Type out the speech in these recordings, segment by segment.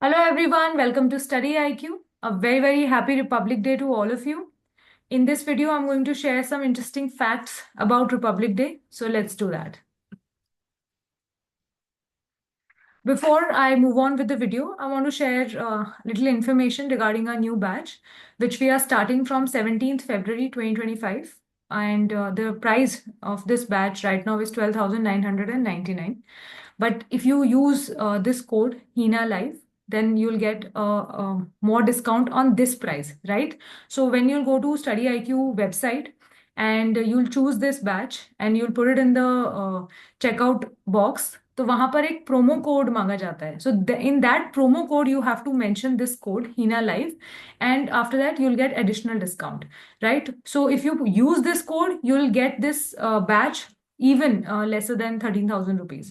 Hello everyone, welcome to Study IQ. A very happy Republic Day to all of you. In this video, I'm going to share some interesting facts about Republic Day. So let's do that. Before I move on with the video, I want to share little information regarding our new batch, which we are starting from 17th February 2025. And the price of this batch right now is 12,999. But if you use this code HINA Live, then you'll get more discount on this price, right? So when you'll go to Study IQ website and you'll choose this batch and you'll put it in the checkout box, तो वहां पर एक promo code मांगा जाता है. So in that promo code you have to mention this code HINA Live, and after that you'll get additional discount, right? So if you use this code, you'll get this batch even lesser than 13,000 rupees,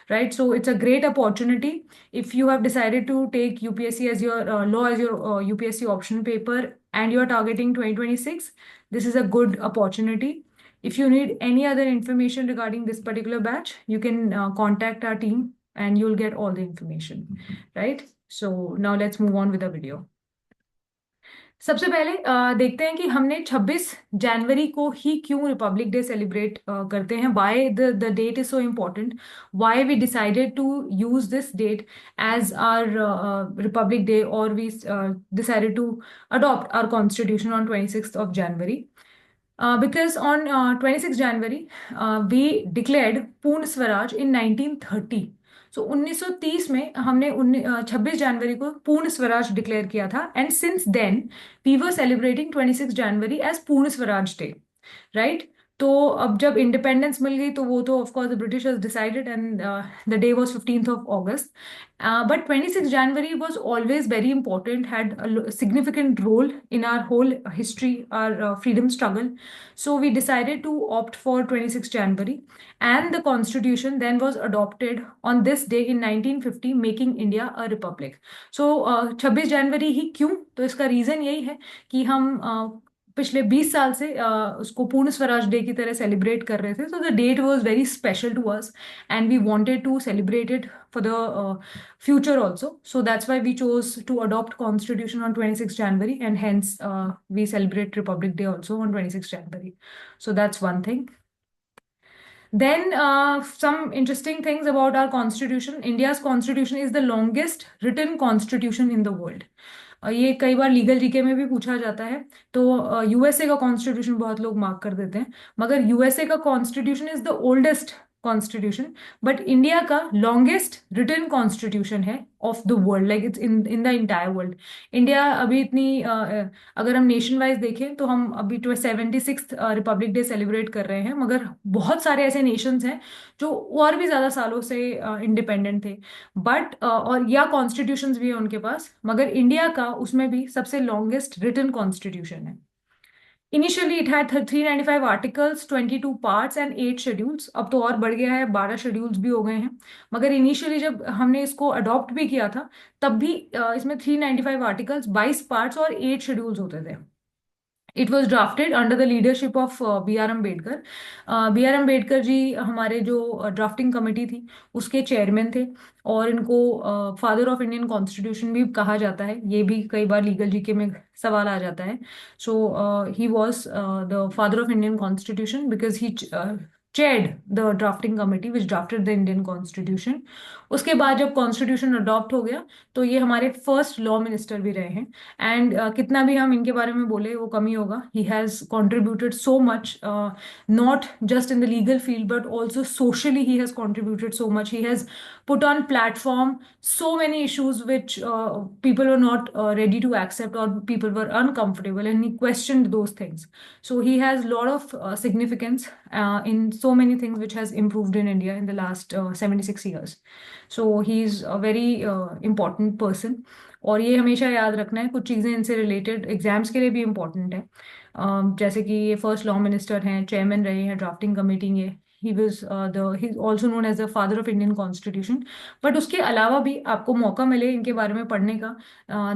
right? So it's a great opportunity. If you have decided to take UPSC as your law as your UPSC option paper and you are targeting 2026, this is a good opportunity. If you need any other information regarding this particular batch, you can contact our team and you'll get all the information, right? So now let's move on with the video. सबसे पहले देखते हैं कि हमने 26 जनवरी को ही क्यों Republic day celebrate करते हैं. Why the date is so important, why we decided to use this date as our Republic Day, और we decided to adopt our constitution on 26th of January. Because on 26 January, we declared पूर्ण Swaraj in 1930. सो 1930 में हमने 26 जनवरी को पूर्ण Swaraj declare किया था, and since then we were celebrating 26 January as Purna Swaraj day, right? तो अब जब इंडिपेंडेंस मिल गई तो वो तो of course the Britishers decided, and the day was 15th of August. But 26 January was always very important, had a significant role in our whole history, our freedom struggle. So we decided to opt for 26 January, and the constitution then was adopted on this day in 1950, making India a republic. So 26 जनवरी ही क्यों? तो इसका reason यही है कि हम पिछले 20 साल से उसको पूर्ण स्वराज डे की तरह सेलिब्रेट कर रहे थे. So the date was very special to us, and we wanted to celebrate it for the future also. So that's why we chose to adopt constitution on 26 January, and hence we celebrate Republic Day also on 26 January. So that's one thing. Then some interesting things about our constitution. India's constitution is the longest written constitution in the world. ये कई बार legal GK में भी पूछा जाता है. तो USA का constitution बहुत लोग मार्क कर देते हैं, मगर यूएसए का constitution is the oldest constitution, but India का लॉन्गेस्ट रिटन कॉन्स्टिट्यूशन है of the world, like it's in the entire world. India अभी इतनी अगर हम नेशन वाइज देखें तो हम अभी 76th रिपब्लिक डे सेलिब्रेट कर रहे हैं, मगर बहुत सारे ऐसे नेशंस हैं जो और भी ज्यादा सालों से इंडिपेंडेंट थे, बट और या कॉन्स्टिट्यूशंस भी है उनके पास, मगर इंडिया का उसमें भी सबसे लॉन्गेस्ट रिटन कॉन्स्टिट्यूशन है. Initially it had 395 articles, 22 parts and 8 schedules. अब तो और बढ़ गया है, 12 शेड्यूल्स भी हो गए हैं, मगर इनिशियली जब हमने इसको अडॉप्ट भी किया था तब भी इसमें 395 आर्टिकल्स, 22 पार्ट्स और 8 शेड्यूल्स होते थे. It was drafted under the leadership of B.R. Ambedkar. B.R. Ambedkar ji हमारे जो ड्राफ्टिंग कमेटी थी उसके चेयरमैन थे, और इनको फादर ऑफ इंडियन कॉन्स्टिट्यूशन भी कहा जाता है. ये भी कई बार लीगल जीके में सवाल आ जाता है. So he was the father of Indian constitution because he chaired the drafting committee which drafted the Indian Constitution. उसके बाद जब कॉन्स्टिट्यूशन अडॉप्ट हो गया तो ये हमारे फर्स्ट लॉ मिनिस्टर भी रहे हैं, एंड कितना भी हम इनके बारे में बोले वो कमी होगा. He has contributed so much, not just in the legal field but also socially he has contributed so much. He has put on platform so many issues which people were not ready to accept, or people were uncomfortable, and he questioned those things. So he has a lot of significance in so many things which has improved in India in the last 76 years. So he is a very important person. और ये हमेशा याद रखना है, कुछ चीज़ें इनसे related exams के लिए भी इम्पोर्टेंट है. जैसे कि ये फर्स्ट लॉ मिनिस्टर हैं, चेयरमैन रहे हैं ड्राफ्टिंग कमेटी के. he's also known as the father of Indian Constitution. But उसके अलावा भी आपको मौका मिले इनके बारे में पढ़ने का,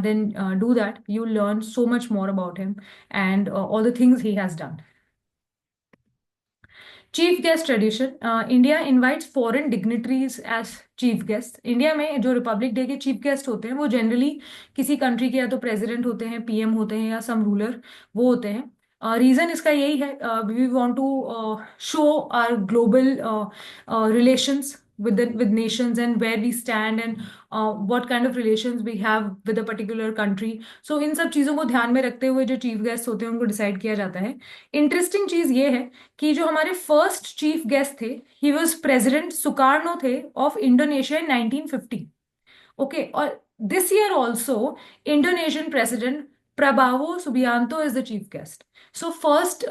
then do that. You learn so much more about him and all the things he has done. Chief guest tradition, India invites foreign dignitaries as chief guest. India में जो रिपब्लिक डे के चीफ गेस्ट होते हैं वो generally किसी country के या तो प्रेसिडेंट होते हैं, पीएम होते हैं, या सम रूलर वो होते हैं। रीजन इसका यही है, we want to show our global relations with nations, and where we stand, and what kind of relations we have with a particular country. So इन सब चीज़ों को ध्यान में रखते हुए जो चीफ गेस्ट होते हैं उनको डिसाइड किया जाता है। इंटरेस्टिंग चीज़ ये है कि जो हमारे फर्स्ट चीफ गेस्ट थे, ही वॉज प्रेसिडेंट सुकार्नो थे of Indonesia in 1950। Okay, or this year also, Indonesian President Prabowo Subianto is the chief guest. So first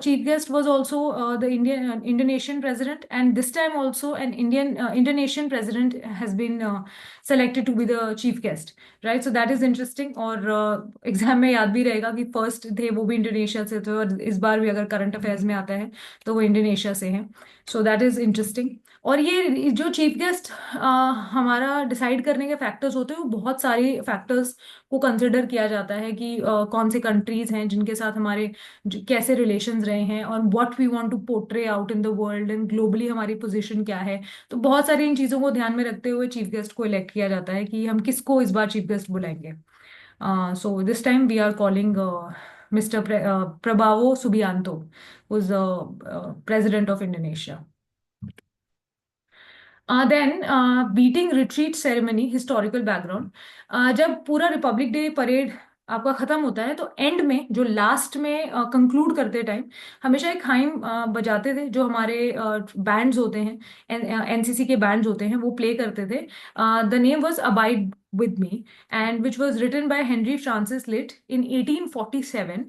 chief guest was also the Indonesian president, and this time also an Indonesian president has been selected to be the chief guest, right? So that is interesting. और exam में याद भी रहेगा कि first थे वो भी Indonesia से थे, और इस बार भी अगर करंट अफेयर्स में आता है तो वो इंडोनेशिया से हैं। So that is interesting. और ये जो चीफ गेस्ट हमारा डिसाइड करने के फैक्टर्स होते हैं, वो बहुत सारे फैक्टर्स को कंसिडर किया जाता है कि कौन से कंट्रीज हैं जिनके साथ हमारे कैसे रिलेशंस रहे हैं, और what we want to portray out in the world, and globally हमारी पोजीशन क्या है। तो बहुत सारी इन चीज़ों को ध्यान में रखते हुए चीफ गेस्ट को इलेक्ट किया जाता है कि हम किसको इस बार चीफ गेस्ट बुलाएंगे। So this time we are calling mister Prabowo Subianto, who's president of Indonesia. Then beating retreat ceremony, historical background. जब पूरा रिपब्लिक डे परेड आपका खत्म होता है तो एंड में जो लास्ट में कंक्लूड करते टाइम हमेशा एक हाइम बजाते थे, जो हमारे बैंड्स होते हैं, एनसीसी के बैंड्स होते हैं, वो प्ले करते थे। The name was abide with me, and which was written by Henry Francis Litt in 1847.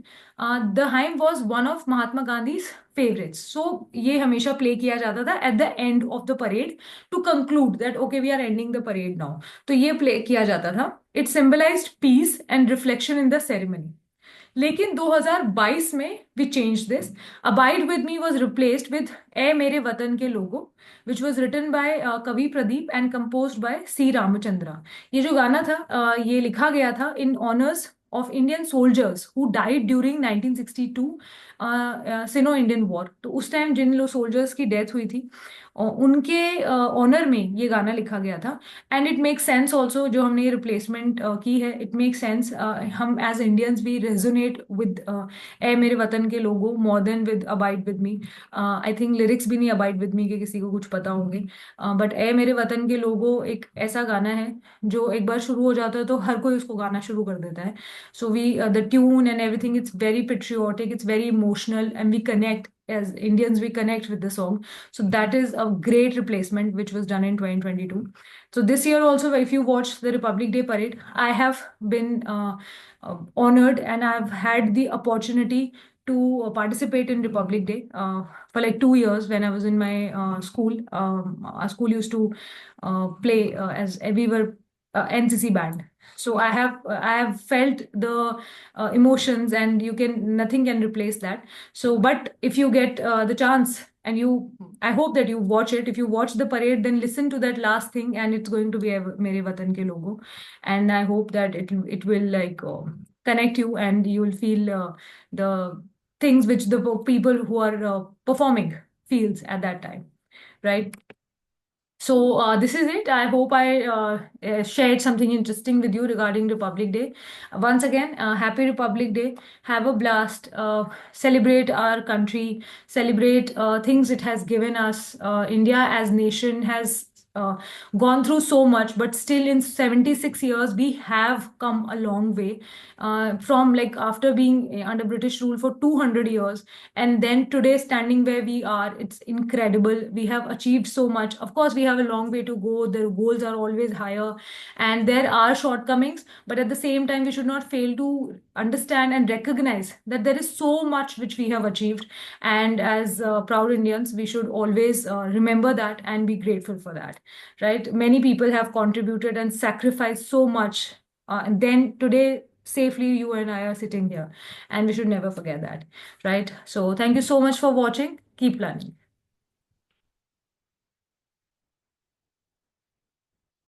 The hymn was one of Mahatma Gandhi's favorites. So ये हमेशा प्ले किया जाता था at the end of the parade to conclude that okay, we are ending the parade now. तो ये play किया जाता था। It symbolized peace and reflection in the ceremony. लेकिन 2022 में we changed this. Abide with me was replaced with ए मेरे वतन के लोगो, which was written by कवि प्रदीप and composed by सी रामचंद्रा। ये जो गाना था ये लिखा गया था in honors of Indian soldiers who died during 1962 synonym Indian war. तो उस टाइम जिन लोग सोल्जर्स की डेथ हुई थी उनके ऑनर में ये गाना लिखा गया था। And it make sense also, जो हमने ये रिप्लेसमेंट की है, इट मेक सेंस। हम एज इंडियंस भी रेजोनेट विद ए मेरे वतन के लोगों more than with abide with me. I think lyrics भी नहीं अबाइड विद मी के किसी को कुछ पता होंगे, बट ए मेरे वतन के लोगों एक ऐसा गाना है जो एक बार शुरू हो जाता है तो हर कोई उसको गाना शुरू कर देता है। So we the tune and everything, it's very patriotic, it's very emotional, and we connect as Indians, we connect with the song. So that is a great replacement which was done in 2022. So this year also, if you watch the Republic Day parade, I have been honored, and I've had the opportunity to participate in Republic Day for like 2 years when I was in my school. Our school used to play as we were NCC band. So I have felt the emotions, and you can nothing can replace that. So, but if you get the chance, and I hope that you watch it. If you watch the parade, then listen to that last thing, and it's going to be Mere Watan Ke Logo, and I hope that it will like connect you, and you will feel the things which the people who are performing feels at that time, right? So this is it. I hope I shared something interesting with you regarding Republic Day. Once again, happy Republic Day. Have a blast. Celebrate our country. Celebrate things it has given us. India as nation has gone through so much, but still in 76 years we have come a long way. From like after being under British rule for 200 years, and then today standing where we are, it's incredible. We have achieved so much. Of course, we have a long way to go. The goals are always higher, and there are shortcomings, but at the same time we should not fail to understand and recognize that there is so much which we have achieved, and as proud Indians we should always remember that and be grateful for that, right? Many people have contributed and sacrificed so much, and then today safely you and I are sitting here, and we should never forget that, right? So thank you so much for watching. Keep learning.